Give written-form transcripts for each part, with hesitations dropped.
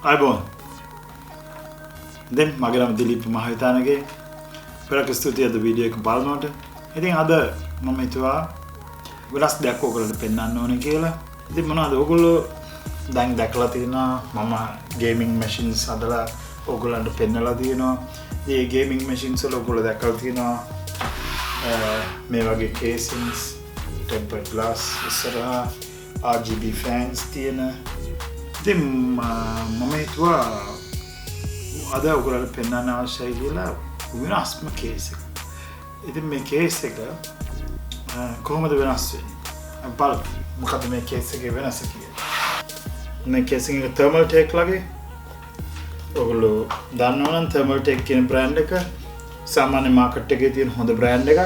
අයබෝන් දැන් මගේ නම දිලීප මහවිතානගේ පෙරක ස්තුතියි අද වීඩියෝ එක බලනකොට. ඉතින් අද මම හිතුවා වෙනස් දෙයක් ඔයගොල්ලන්ට පෙන්වන්න ඕනේ කියලා. ඉතින් මොනවද ඔයගොල්ලෝ දැන් දැකලා තියෙනවා මම ගේමින් මැෂින්ස් හදලා ඔයගොල්ලන්ට පෙන්නලා තියෙනවා. මේ ගේමින් මැෂින්ස් වල ඔයගොල්ලෝ දැකලා තියෙනවා මේ වගේ casings, tempered glass, ඉස්සරහා RGB fans තියෙන. ඉතින් මම හිතුවා අද ඔයගොල්ලන්ට පෙන්වන්න අවශ්‍යයි කියලා වෙනස්ම කේස් එක. ඉතින් මේ කේස් එක කොහොමද වෙනස් වෙන්නේ? බලමු මොකද මේ කේස් එකේ වෙනස කියලා. මේ casing එක Thermaltake ලගේ. ඔයගොල්ලෝ දන්නවනම් Thermaltake කියන බ්‍රෑන්ඩ් එක සාමාන්‍ය මාකට් එකේ තියෙන හොඳ බ්‍රෑන්ඩ් එකක්.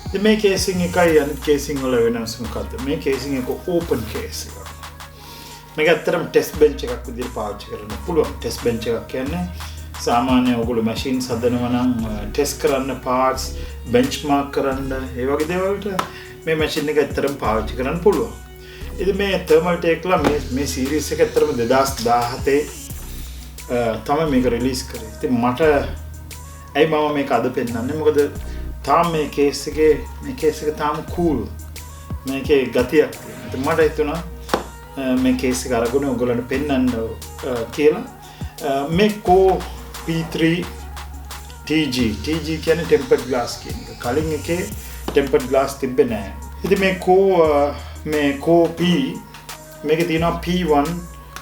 ඉතින් මේ casing එකයි අනිත් casing වල වෙනස මොකද්ද? මේ casing එක open case එකක්. මේක ඇත්තටම ටෙස්ට් බෙන්ච් එකක් විදිහට පාවිච්චි කරන්න පුළුවන්. ටෙස්ට් බෙන්ච් එකක් කියන්නේ සාමාන්‍ය ඔයගොල්ලෝ මැෂින්ස් හදනවා නම් ටෙස්ට් කරන්න පාර්ට්ස් බෙන්ච්මාර්ක් කරන්න ඒ වගේ දේවල්ට මේ මැෂින් එක ඇත්තටම පාවිච්චි කරන්න පුළුවන්. ඉතින් මේ Thermaltake ලා මේ සීරීස් එක ඇත්තටම 2017 තමයි මේක රිලීස් කරේ. ඉතින් මට ඇයි මම මේක අද පෙන්නන්නේ? මොකද තාම මේ කේස් එක තාම cool. මේකේ ගතියක් තියෙනවා. ඉතින් මට හිතුණා මේ කේස් එක අරගෙන ඔයගොල්ලන්ට පෙන්නන්න කියලා. මේ P3 TG කියන්නේ tempered glass කියන එක. කලින් එකේ tempered glass තිබ්බේ නැහැ. ඉතින් මේ P මේකේ තියෙනවා P1,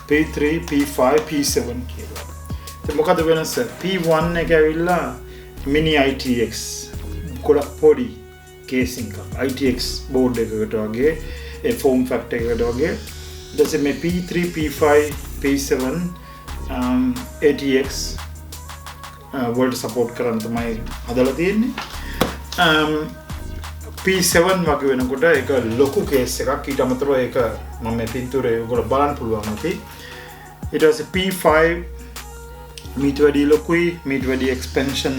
P3, P5, P7 කියලා. ඉතින් මොකද වෙනස? P1 එක ඇවිල්ලා mini ITX ගොඩක් පොඩි casing එකක්. ITX board එකකට වගේ ඒ form factor එකකට වගේ. ඊට මේ P3, P5, P7 ATX වලට සපෝට් කරන්න තමයි හදලා තියෙන්නේ. P7 වගේ වෙනකොට ඒක ලොකු කේස් එකක්. ඊට අමතරව ඒක මම මේ පින්තූරේ ඔයගොල්ලෝ බලන්න පුළුවන් ඇති. ඊට පස්සේ P5 මීට වැඩි ලොකුයි, මීට වැඩි එක්ස්පෙන්ෂන්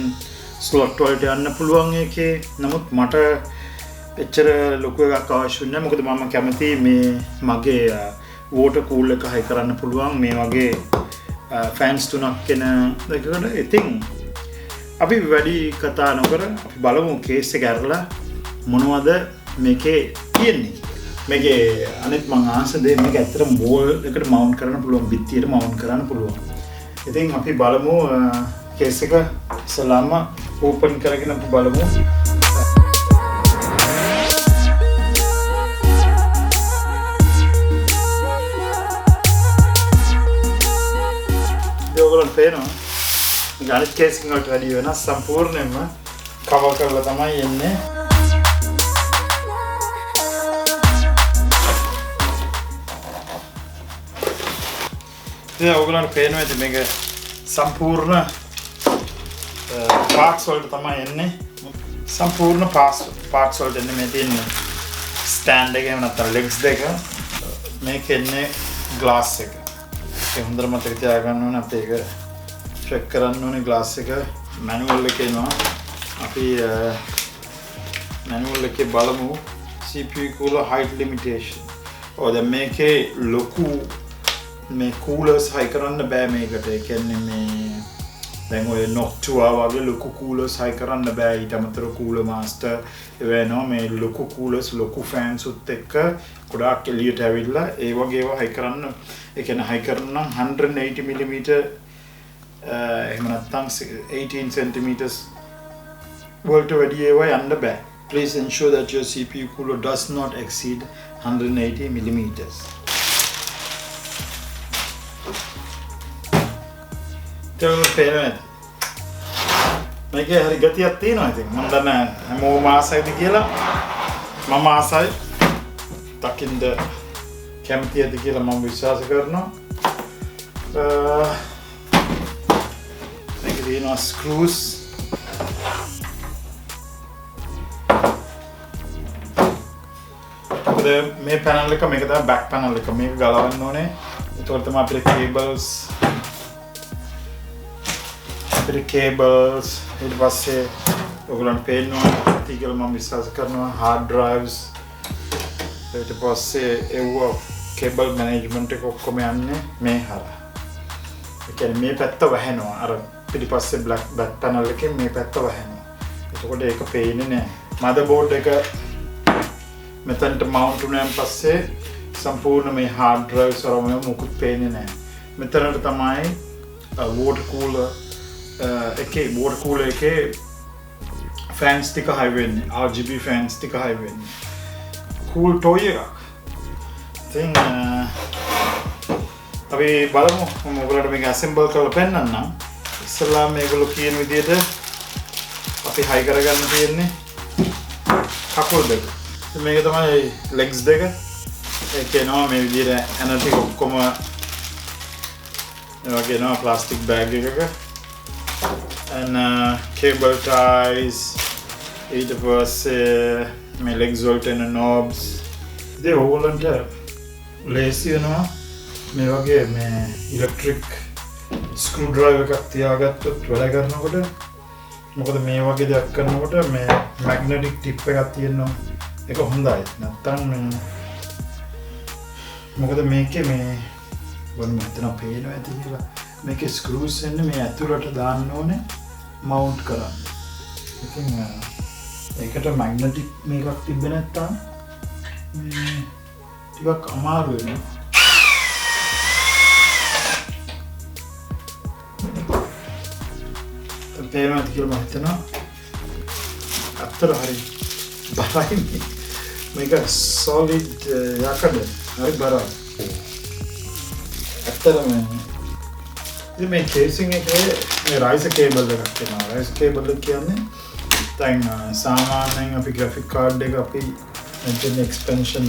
ස්ලොට් වලට යන්න පුළුවන් ඒකේ. නමුත් මට එච්චර ලොකු එකක් අවශ්‍ය නැහැ. මොකද මම කැමති මේ මගේ water cool එක හයි කරන්න පුළුවන් මේ වගේ fans තුනක් එන එකකට. ඉතින් අපි වැඩි කතා නොකර අපි බලමු කේස් එක අරලා මොනවද මේකේ තියෙන්නේ. මේකේ අනිත් මම ආස දෙන්නේ මේක ඇත්තටම වෝල් එකට මවුන්ට් කරන්න පුළුවන්, බිත්තියට මවුන්ට් කරන්න පුළුවන්. ඉතින් අපි බලමු කේස් එක ඉස්සලාම ඕපන් කරගෙන අපි බලමු. ඔයගොල්ලන්ට පේනවා මේක අනිත් කේසින් වලට වැඩි වෙනස්. සම්පූර්ණයෙන්ම කවර් කරලා තමයි එන්නේ. ඉතින් ඔයගොල්ලන්ට පේනවා ඉතින් මේක සම්පූර්ණ පාර්ට්ස් වලට තමයි එන්නේ. සම්පූර්ණ පාර්ට්ස් වලට එන්නේ. මේ තියෙන ස්ටෑන්ඩ් එක එහෙම නැත්නම් ලෙග්ස් දෙක. මේක එන්නේ ග්ලාස් එක. ඒක හොඳට මතක තියාගන්න ඕනේ. අපි ඒක චෙක් කරන්න ඕනේ. ග්ලාස් එක මැනුවල් එකේ එනවා. අපි මැනුවල් එකේ බලමු CPU cooler height limitation. දැන් මේකේ ලොකු මේ coolers හයි කරන්න බෑ මේකට. ඒ කියන්නේ මේ දැන් ඔය Noctua වගේ ලොකු coolers හයි කරන්න බෑ. ඊට අමතරව cooler master වෙනවා. මේ ලොකු coolers ලොකු fans උත් එක්ක ගොඩාක් එළියට ඇවිල්ලා ඒ වගේ ඒවා හයි කරන්න. ඒ කියන්නේ හයි කරන්න නම් 180 mm එහෙම නැත්නම් 18 centimeters වලට වැඩි ඒවා යන්න බෑ. Please ensure that your CPU cooler does not exceed 180 millimeters. මේකේ හරි ගතියක් තියෙනවා. ඉතින් මම දන්නේ හැමෝම ආසයිද කියලා. මම ආසයි. දකින්න කැමතිද කියලා මම විශ්වාස කරනවා. මේකේ තියෙනවා screws. මේ පැනල් එක මේක තමයි back panel එක. මේක ගලවන්න ඕනේ. ඒතකොට තමයි අපිට cables ඊට පස්සේ ඔයගොල්ලන්ට පේනවා කියලා මම විශ්වාස කරනවා. hard drives ඊට පස්සේ ඒව cable management එක ඔක්කොම යන්නේ මේ හරහා. ඒ කියන්නේ මේ පැත්ත වැහෙනවා. අර පිටිපස්සේ back panel එකේ මේ පැත්ත වැහෙනවා. එතකොට ඒක පේන්නේ නැහැ. motherboard එක මෙතනට mount වුණාන් පස්සේ සම්පූර්ණ මේ hard drive සරම මොකුත් පේන්නේ නැහැ. මෙතනට තමයි water cooler එකේ fans ටික high වෙන්නේ. RGB fans ටික high වෙන්නේ. cool toy එකක්. ඉතින් අපි බලමු මම ඔයගොල්ලන්ට මේක assemble කරලා පෙන්නන්නම්. ඉස්සෙල්ලා මේගොල්ලෝ කියන විදිහට අපි high කරගන්න තියෙන්නේ කකුල් දෙක. මේක තමයි legs දෙක. ඒක එනවා මේ විදිහට ඇනටික් ඔක්කොම වගේ එනවා plastic bag එකක. and cable ties ඊට පස්සේ මේ legs වලට එන knobs. ඉතින් ඕගොල්ලන්ට ලේසි වෙනවා මේ වගේ මේ electric screwdriver එකක් තියාගත්තොත් වැඩ කරනකොට. මොකද මේ වගේ දෙයක් කරනකොට මේ magnetic tip එකක් තියෙනවා. ඒක හොඳයි. නැත්තම් මොකද මේකේ මේ වොන් මෙතන පේනවා ඇති කියලා. මේකේ screws එන්නේ මේ ඇතුළට දාන්න ඕනේ mount කරන්න. ඉතින් ඒකට magnetic මේකක් තිබ්බේ නැත්තම් මේ ටිකක් අමාරු වෙනවා. තේරෙනවද කියලා මම හිතනවා. අතර හරි බරයි මේක solid යකඩ හරි බරයි. ඇත්තටම ඉතින් මේ casing එකේ මේ riser cable එකක් තියෙනවා. riser cable එක කියන්නේ දැන් සාමාන්‍යයෙන් අපි graphic card එක අපි මෙතන expansion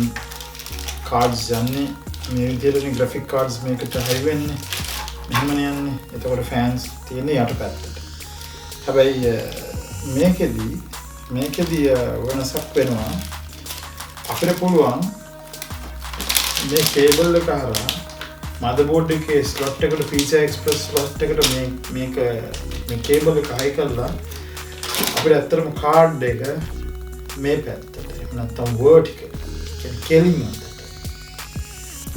cards යන්නේ මේ විදිහට graphic cards මේකට high වෙන්නේ. මෙහෙමනේ යන්නේ. එතකොට fans තියෙන්නේ යට පැත්තට. හැබැයි මේකෙදී වෙනසක් වෙනවා. අපිට පුළුවන් මේ කේබල් එක හරහා motherboard එකේ slot එකට PCI Express slot එකට මේ කේබල් එක high කරලා අපිට ඇත්තටම card එක මේ පැත්තට නැත්නම් vertical කෙලින්ම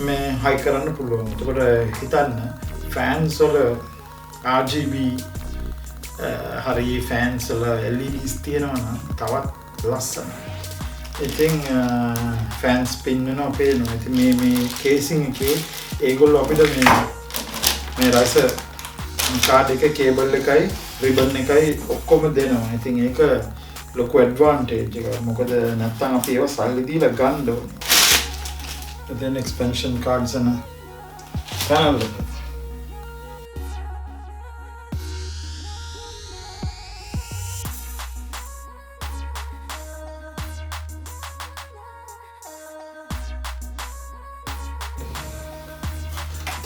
මේ high කරන්න පුළුවන්. එතකොට හිතන්න fans වල RGB හරි fans වල LEDs තියෙනවා නම් තවත් ලස්සනයි. ඉතින් fans spin වෙනවා පේනවා. ඉතින් මේ casing එකේ ඒගොල්ලෝ අපිට මේ riser card එකේ cable එකයි ribbon එකයි ඔක්කොම දෙනවා. ඉතින් ඒක ලොකු advantage එකක්. මොකද නැත්තම් අපි ඒව සල්ලි දීලා ගන්න ඕනේ. then expansion cards and panel එක.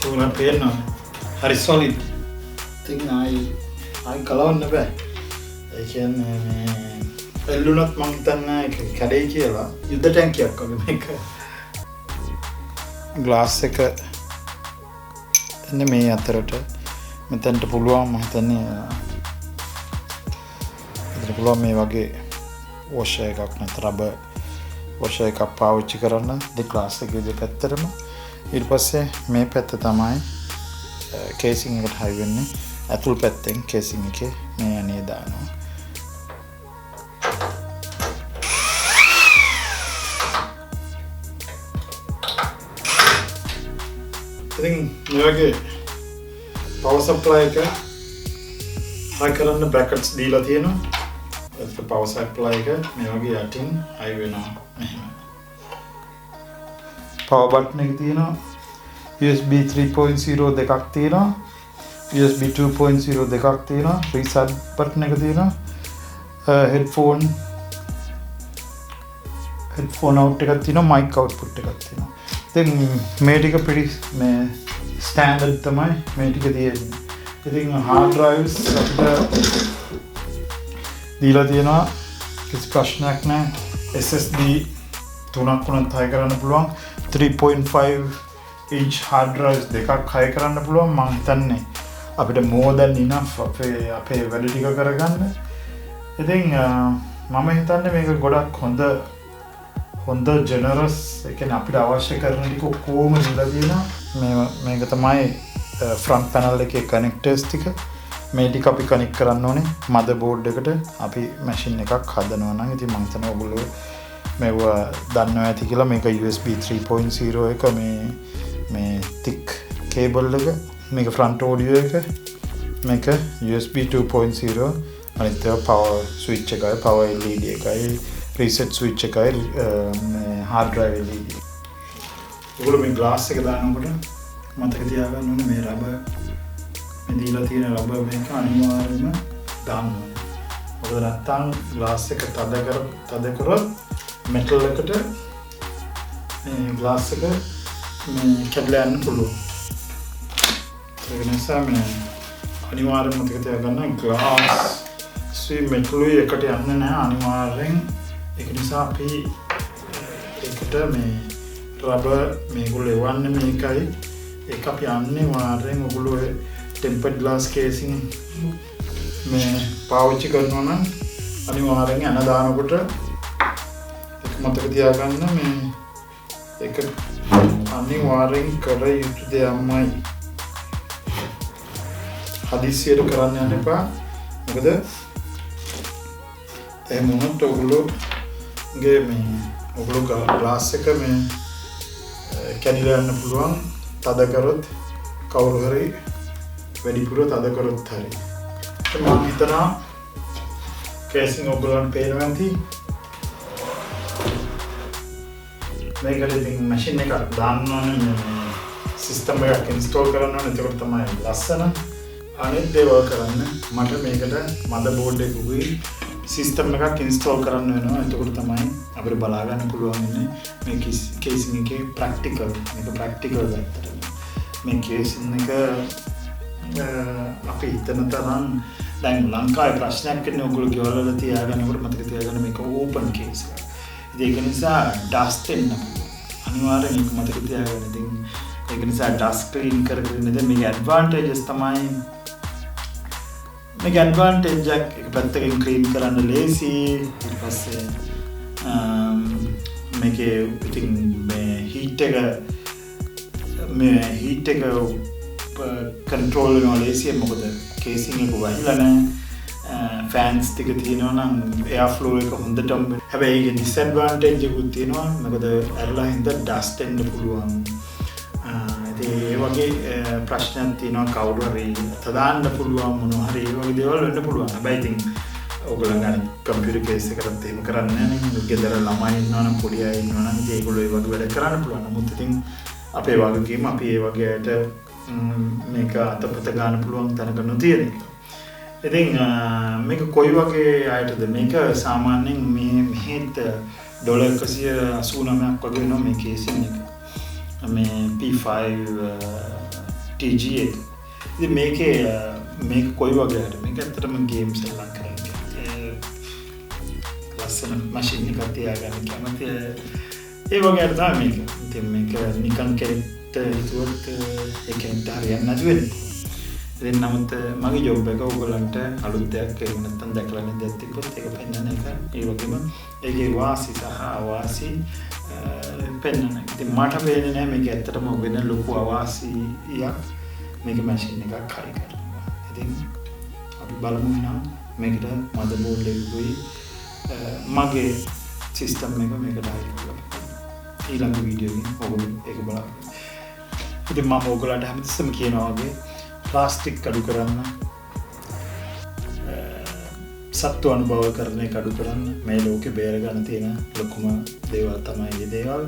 තුනක් පේනවා. හරි solid. ඉතින් ආයි ගලවන්න බෑ. ඒ කියන්නේ මේ එල්ලුණත් මං හිතන්නේ ඒක කැඩෙයි කියලා. යුද්ධ ටැංකියක් වගේ මේක. ග්ලාස් එක එන්නේ මේ අතරට මෙතනට පුළුවන් මම හිතන්නේ මෙතන පුළුවන් මේ වගේ වොෂර් එකක් නැත්නම් රබර් වොෂර් එකක් පාවිච්චි කරන්න ග්ලාස් එකේ දෙපැත්තටම. ඊට පස්සේ මේ පැත්ත තමයි casing එකට high වෙන්නේ. ඇතුල් පැත්තෙන් casing එකේ මේ අනේ දානවා. ඉතින් මේ වගේ power supply එක high කරන්න brackets දීලා තියෙනවා. ඒක power supply එක මේ වගේ යටින් high වෙනවා. මෙහෙම. power button එක තියෙනවා. USB 3.0 දෙකක් තියෙනවා. USB 2.0 දෙකක් තියෙනවා. reset button එක තියෙනවා. headphone out එකක් තියෙනවා. mic output එකක් තියෙනවා. ඉතින් මේ ටික පිටි මේ standard තමයි මේ ටික තියෙන්නේ. ඉතින් hard drives අපිට දීලා තියෙනවා. කිසි ප්‍රශ්නයක් නැහැ. SSD තුනක් වුණත් high කරන්න පුළුවන්. 3.5 inch hard drives දෙකක් high කරන්න පුළුවන්. මම හිතන්නේ අපිට more than enough අපේ වැඩ ටික කරගන්න. ඉතින් මම හිතන්නේ මේක ගොඩක් හොඳ generous. ඒ කියන්නේ අපිට අවශ්‍ය කරන ටික කොහොම දීලා තියෙනවා. මේක තමයි ෆ්‍රන්ට් පැනල් එකේ කනෙක්ටර්ස් ටික මේ ටික අපි කනෙක්ට් කරන්න ඕනේ මදර්බෝඩ් එකට අපි මැෂින් එකක් හදනවා නම්. ඉතින් මම හිතනවා ඔයගොල්ලෝ මේව දන්නවා ඇති කියලා. මේක USB 3.0 එක මේ thick cable එක, මේක front audio එක, මේක USB 2.0, අනිත් ඒවා power switch එකයි, power LED එකයි, reset switch එකයි, hard drive LED. ඔයගොල්ලෝ මේ glass එක දානකොට මතක තියාගන්න ඕනේ මේ රබර් මේ දීලා තියෙන රබර් මේක අනිවාර්යයෙන්ම දාන්න ඕනේ. මොකද නැත්තම් glass එක තද කරොත් metal එකට මේ glass එක මේ කැඩලා යන්න පුළුවන්. ඒක නිසා මේ අනිවාර්යයෙන්ම මතක තියාගන්න glass ස්වී metal එකට යන්නේ නැහැ අනිවාර්යෙන්. ඒක නිසා අපි ඒකට මේ රබර් මේගොල්ලෝ එවන්නේ මේකයි. ඒක අපි අනිවාර්යෙන් ඔයගොල්ලෝ tempered glass casing මේ පාවිච්චි කරනවා නම් අනිවාර්යෙන් යන දානකොට ඒක මතක තියාගන්න මේ ඒක අනිවාර්යෙන් කර යුතු දෙයක්මයි. හදිස්සියට කරන්න යන්න එපා. මොකද එහෙම වුණොත් ඔයගොල්ලෝගේ මේ ඔයගොල්ලෝ glass එක මේ කැඩිලා යන්න පුළුවන්. තද කරොත් කවුරු හරි වැඩිපුර තද කරොත් හරි. මම හිතනවා කේසින් ඔයගොල්ලන්ට පේනවා ඇති. මේකට ඉතින් මැෂින් එකක් දාන්න ඕනේ, සිස්ටම් එකක් ඉන්ස්ටෝල් කරන්න ඕනේ. එතකොට තමයි ලස්සන. අනිත් දේවල් කරන්න මට මේකට මදර්බෝඩ් එකකුයි සිස්ටම් එකක් ඉන්ස්ටෝල් කරන්න වෙනවා. එතකොට තමයි අපිට බලා ගන්න පුළුවන් ඉන්නේ මේ කේසින් එකේ ප්‍රැක්ටිකල්. මේක ප්‍රැක්ටිකල් ඇත්තට. මේ කේසින් එක අපි හිතන තරම් දැන් ලංකාවේ ප්‍රශ්නයක් කියන්නේ ඔයගොල්ලෝ ගෙවල් වල තියාගන්නකොට මතක තියාගන්න මේක ඕපන් කේස් එකක්. ඒක නිසා ඩස්ට් එන්න අනිවාර්යෙන් මේක මතක තියාගන්න. ඉතින් ඒක නිසා ඩස්ට් ක්ලීන් කරගෙන ඉඳන් මේක ඇඩ්වාන්ටේජස් තමයි. මේක ඇඩ්වාන්ටේජ් එක පැත්තකින් ක්ලීන් කරන්න ලේසි. ඊට පස්සේ මේකේ ඉතින් මේ හීට් එක කන්ට්‍රෝල් වෙනවා ලේසියෙන්. මොකද කේසින් එක වහිලා නැහැ. ෆෑන්ස් ටික තියෙනවා නම් එයාර් ෆ්ලෝ එක හොඳටම. හැබැයි ඒකේ ඩිස්ඇඩ්වාන්ටේජ් එකකුත් තියෙනවා. මොකද ඇරලා හින්දා ඩස්ට් එන්න පුළුවන්. ඒ වගේ ප්‍රශ්නයක් තියෙනවා. කවුරු හරි තදාන්න පුළුවන් මොනවා හරි ඒ වගේ දේවල් වෙන්න පුළුවන්. හැබැයි ඉතින් ඔයගොල්ලෝ ගන්න කම්පියුටර් කේස් එකකට එහෙම කරන්නේ නැහැ නේ. ගෙදර ළමයි ඉන්නවනම් පොඩි අය ඉන්නවනම් ඉතින් ඒගොල්ලෝ ඒ වගේ වැඩ කරන්න පුළුවන්. නමුත් ඉතින් අපේ වගකීම අපි ඒ වගේ අයට මේක අතපත ගන්න පුළුවන් තැනක නොතියන එක. ඉතින් මේක කොයි වගේ අයටද? මේක සාමාන්‍යයෙන් මෙහෙත් $189ක් වගේ වෙනවා මේ කේසින් එක. මේ P5 TG එක. ඉතින් මේක කොයි වගේ අයටද? මේක ඇත්තටම ගේම්ස් එකක් කරන්නේ. ලස්සන මැෂින් එකක් තියාගන්න කැමති ඒ වගේ අයට තමයි මේක. ඉතින් මේක නිකන් කෙනෙක්ට හිතුවොත් ඒකෙන්ට හරියන්නේ නැති වෙන්නේ. ඉතින් නමුත් මගේ ජොබ් එක ඔයගොල්ලන්ට අලුත් දෙයක් එහෙම නැත්නම් දැකලා නැති දෙයක් තිබ්බොත් ඒක පෙන්වන්න එක. ඒ වගේම ඒකේ වාසි සහ අවාසි පෙන්වන්න. ඉතින් මට වෙන්නේ නැහැ මේක ඇත්තටම වෙන ලොකු අවාසියක් මේක මැෂින් එකක් හරි කරනවා. ඉතින් අපි බලමු නම් මේකට මදර්බෝඩ් එකකුයි මගේ සිස්ටම් එක මේකට හරි කරලා ඊළඟ වීඩියෝ එකෙන් ඔයගොල්ලෝ ඒක බලන්න. ඉතින් මම ඔයගොල්ලන්ට හැමතිස්සෙම කියනවා වගේ ප්ලාස්ටික් අඩු කරන්න, සත්තු අනුභව කරන එක අඩු කරන්න. මේ ලෝකේ බේර ගන්න තියෙන ලොකුම දේවල් තමයි මේ දේවල්.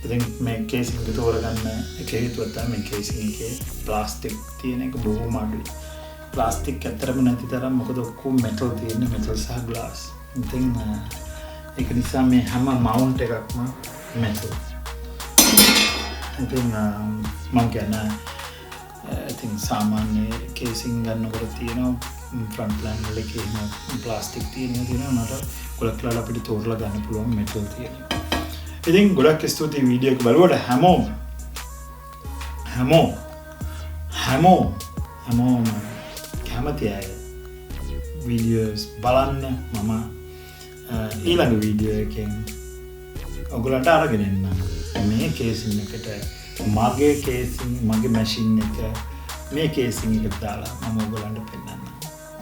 ඉතින් මේ කේසින් එක තෝරගන්න එක හේතුව තමයි මේ කේසින් එකේ ප්ලාස්ටික් තියෙන එක බොහොම අඩුයි. ප්ලාස්ටික් ඇත්තරම නැති තරම් මොකද ඔක්කොම මෙටල් තියෙන්නේ, මෙටල් සහ ග්ලාස්. ඉතින් ඒක නිසා මේ හැම මවුන්ට් එකක්ම metal. ඉතින් මම කියන්නේ ඉතින් සාමාන්‍ය කේසින් ගන්නකොට තියෙනවා ෆ්‍රන්ට් ප්ලෑන් වල කේම ප්ලාස්ටික් තියෙනවා මට ගොඩක් වෙලාවට අපිට තෝරලා ගන්න පුළුවන් මෙටල් තියෙනවා. ඉතින් ගොඩක් ස්තුතියි වීඩියෝ එක බලුවට හැමෝම කැමති අය වීඩියෝස් බලන්න. මම ඊළඟ වීඩියෝ එකෙන් ඔයගොල්ලන්ට අරගෙන එන්න මේ කේසින් එකට මගේ මැෂින් එක මේ කේසින් එකට දාලා මම ඔයගලන්ට පෙන්නන්න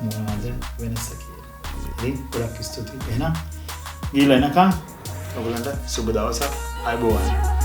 මොනවද වෙනස කියලා. ඉතින් ගොඩක් ස්තුතියි. එහෙනම් ගිහලා එනකම් ඔයගලන්ට සුබ දවසක්. ආයුබෝවන්.